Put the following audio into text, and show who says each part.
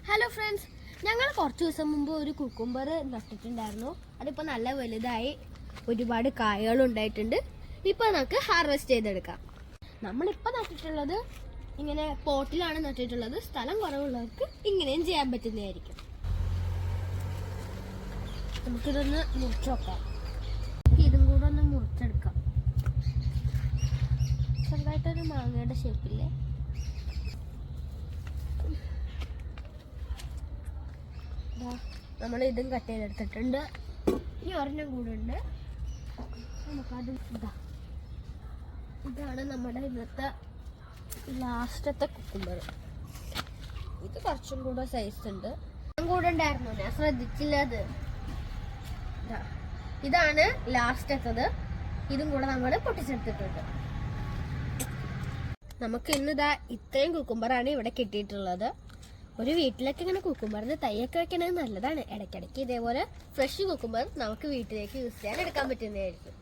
Speaker 1: Hello friends, ഞങ്ങൾ കുറച്ച് ദിവസം മുമ്പ് ഒരു കുക്കുംബർ നട്ടിട്ടുണ്ടായിരുന്നു. അതിപ്പോൾ നല്ല വലുതായി ഒരുപാട് കായകളും ഉണ്ടായിട്ടുണ്ട്. ഇപ്പോൾ നമുക്ക് ഹാർവെസ്റ്റ് ചെയ്തെടുക്കാം. നമ്മളിപ്പോൾ നട്ടിട്ടുള്ളത് ഇങ്ങനെ പോട്ടിലാണ് നട്ടിട്ടുള്ളത്. സ്ഥലം കുറവുള്ളവർക്ക് ഇങ്ങനെയും ചെയ്യാൻ പറ്റുന്നതായിരിക്കും. നമുക്കിതൊന്ന് മുറിച്ച് വെക്കാം. ഇതും കൂടെ ഒന്ന് മുറിച്ചെടുക്കാം. ചെറുതായിട്ടൊരു മാങ്ങയുടെ ഷേപ്പില്ലേ. നമ്മൾ ഇതും കട്ട് ചെയ്തെടുത്തിട്ടുണ്ട്. ഇനി ഒരെണ്ണം കൂടെ ഉണ്ട്. നമുക്കത് ഇതാണ് നമ്മുടെ ഇന്നത്തെ ലാസ്റ്റത്തെ കുക്കുംബർ. ഇത് കുറച്ചും കൂടെ സൈസ് ഉണ്ട്. കൂടെ ഉണ്ടായിരുന്നു, ഞാൻ ശ്രദ്ധിച്ചില്ല. അത് ഇതാണ് ലാസ്റ്റത്തത്. ഇതും കൂടെ നമ്മൾ പൊട്ടിച്ചെടുത്തിട്ടുണ്ട്. നമുക്ക് ഇന്നിതാ ഇത്രയും കുക്കുംബറാണ് ഇവിടെ കിട്ടിയിട്ടുള്ളത്. ഒരു വീട്ടിലൊക്കെ ഇങ്ങനെ കുക്കുംബറിന് തൈയൊക്കെ വെക്കണത് നല്ലതാണ്. ഇടയ്ക്കിടയ്ക്ക് ഇതേപോലെ ഫ്രഷ് കുക്കുംബർ നമുക്ക് വീട്ടിലേക്ക് യൂസ് ചെയ്യാൻ എടുക്കാൻ പറ്റുന്നതായിരിക്കും.